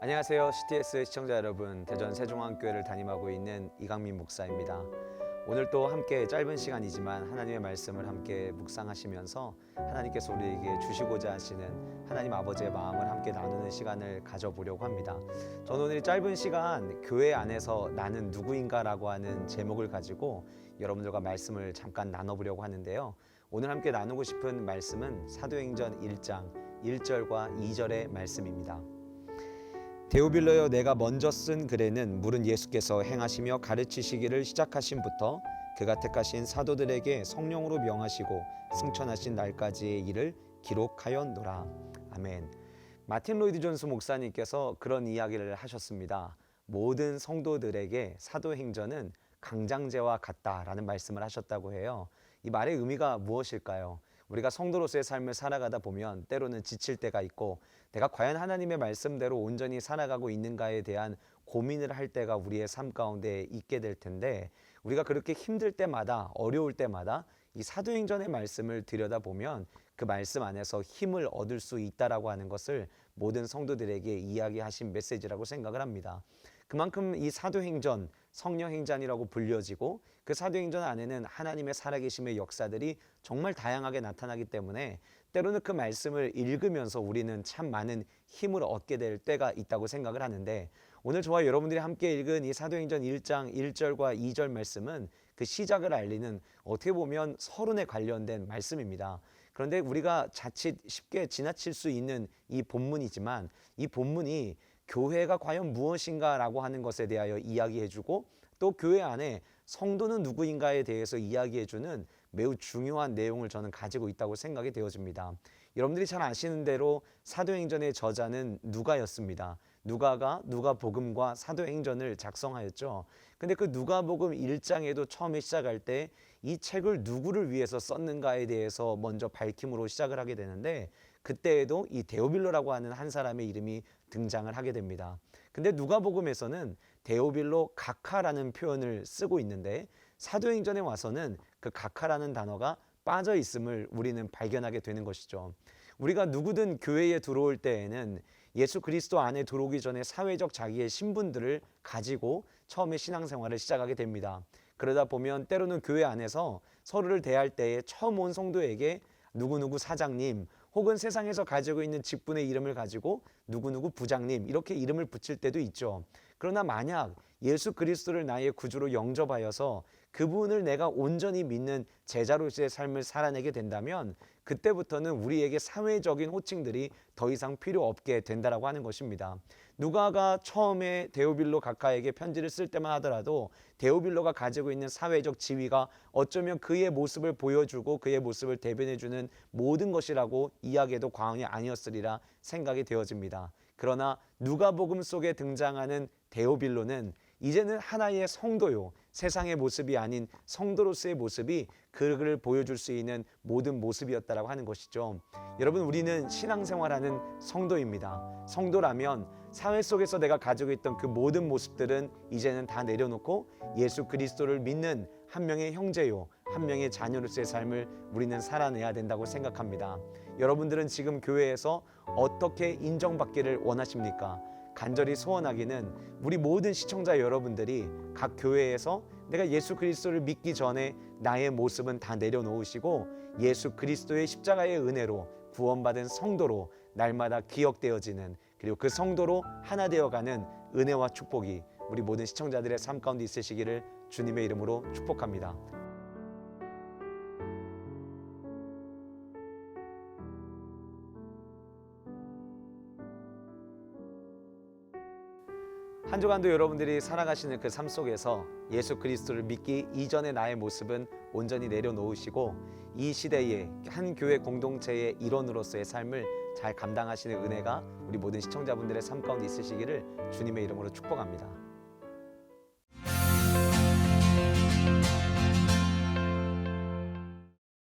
안녕하세요. CTS 시청자 여러분, 대전 세종안교회를 담임하고 있는 이강민 목사입니다. 오늘 또 함께 짧은 시간이지만 하나님의 말씀을 함께 묵상하시면서 하나님께서 우리에게 주시고자 하시는 하나님 아버지의 마음을 함께 나누는 시간을 가져보려고 합니다. 저는 오늘 짧은 시간 교회 안에서 나는 누구인가라고 하는 제목을 가지고 여러분들과 말씀을 잠깐 나눠보려고 하는데요. 오늘 함께 나누고 싶은 말씀은 사도행전 1장 1절과 2절의 말씀입니다. 데오빌로여, 내가 먼저 쓴 글에는 물은 예수께서 행하시며 가르치시기를 시작하신부터 그가 택하신 사도들에게 성령으로 명하시고 승천하신 날까지의 일을 기록하였노라. 아멘. 마틴 로이드 존스 목사님께서 그런 이야기를 하셨습니다. 모든 성도들에게 사도행전은 강장제와 같다라는 말씀을 하셨다고 해요. 이 말의 의미가 무엇일까요? 우리가 성도로서의 삶을 살아가다 보면 때로는 지칠 때가 있고, 내가 과연 하나님의 말씀대로 온전히 살아가고 있는가에 대한 고민을 할 때가 우리의 삶 가운데 있게 될 텐데, 우리가 그렇게 힘들 때마다, 어려울 때마다 이 사도행전의 말씀을 들여다보면 그 말씀 안에서 힘을 얻을 수 있다라고 하는 것을 모든 성도들에게 이야기하신 메시지라고 생각을 합니다. 그만큼 이 사도행전, 성령행전이라고 불려지고, 그 사도행전 안에는 하나님의 살아계심의 역사들이 정말 다양하게 나타나기 때문에 때로는 그 말씀을 읽으면서 우리는 참 많은 힘을 얻게 될 때가 있다고 생각을 하는데, 오늘 저와 여러분들이 함께 읽은 이 사도행전 1장 1절과 2절 말씀은 그 시작을 알리는, 어떻게 보면 서론에 관련된 말씀입니다. 그런데 우리가 자칫 쉽게 지나칠 수 있는 이 본문이지만, 이 본문이 교회가 과연 무엇인가라고 하는 것에 대하여 이야기해주고, 또 교회 안에 성도는 누구인가에 대해서 이야기해주는 매우 중요한 내용을 저는 가지고 있다고 생각이 되어집니다. 여러분들이 잘 아시는 대로 사도행전의 저자는 누가였습니다. 누가가 누가복음과 사도행전을 작성하였죠. 근데 그 누가복음 1장에도 처음에 시작할 때 이 책을 누구를 위해서 썼는가에 대해서 먼저 밝힘으로 시작을 하게 되는데, 그때에도 이 데오빌로라고 하는 한 사람의 이름이 등장을 하게 됩니다. 근데 누가복음에서는 데오빌로 각하라는 표현을 쓰고 있는데, 사도행전에 와서는 그 각하라는 단어가 빠져 있음을 우리는 발견하게 되는 것이죠. 우리가 누구든 교회에 들어올 때에는 예수 그리스도 안에 들어오기 전에 사회적 자기의 신분들을 가지고 처음에 신앙생활을 시작하게 됩니다. 그러다 보면 때로는 교회 안에서 서로를 대할 때에 처음 온 성도에게 누구누구 사장님, 혹은 세상에서 가지고 있는 직분의 이름을 가지고 누구누구 부장님, 이렇게 이름을 붙일 때도 있죠. 그러나 만약 예수 그리스도를 나의 구주로 영접하여서 그분을 내가 온전히 믿는 제자로서의 삶을 살아내게 된다면, 그때부터는 우리에게 사회적인 호칭들이 더 이상 필요 없게 된다라고 하는 것입니다. 누가가 처음에 데오빌로 각하에게 편지를 쓸 때만 하더라도 데오빌로가 가지고 있는 사회적 지위가 어쩌면 그의 모습을 보여주고 그의 모습을 대변해주는 모든 것이라고 이야기해도 과언이 아니었으리라 생각이 되어집니다. 그러나 누가복음 속에 등장하는 데오빌로는 이제는 하나의 성도요, 세상의 모습이 아닌 성도로서의 모습이 그를 보여줄 수 있는 모든 모습이었다라고 하는 것이죠. 여러분, 우리는 신앙생활하는 성도입니다. 성도라면 사회 속에서 내가 가지고 있던 그 모든 모습들은 이제는 다 내려놓고 예수 그리스도를 믿는 한 명의 형제요, 한 명의 자녀로서의 삶을 우리는 살아내야 된다고 생각합니다. 여러분들은 지금 교회에서 어떻게 인정받기를 원하십니까? 간절히 소원하기는 우리 모든 시청자 여러분들이 각 교회에서 내가 예수 그리스도를 믿기 전에 나의 모습은 다 내려놓으시고 예수 그리스도의 십자가의 은혜로 구원받은 성도로 날마다 기억되어지는, 그리고 그 성도로 하나 되어가는 은혜와 축복이 우리 모든 시청자들의 삶 가운데 있으시기를 주님의 이름으로 축복합니다. 한 주간도 여러분들이 살아가시는 그 삶 속에서 예수 그리스도를 믿기 이전의 나의 모습은 온전히 내려놓으시고 이 시대의 한 교회 공동체의 일원으로서의 삶을 잘 감당하시는 은혜가 우리 모든 시청자분들의 삶 가운데 있으시기를 주님의 이름으로 축복합니다.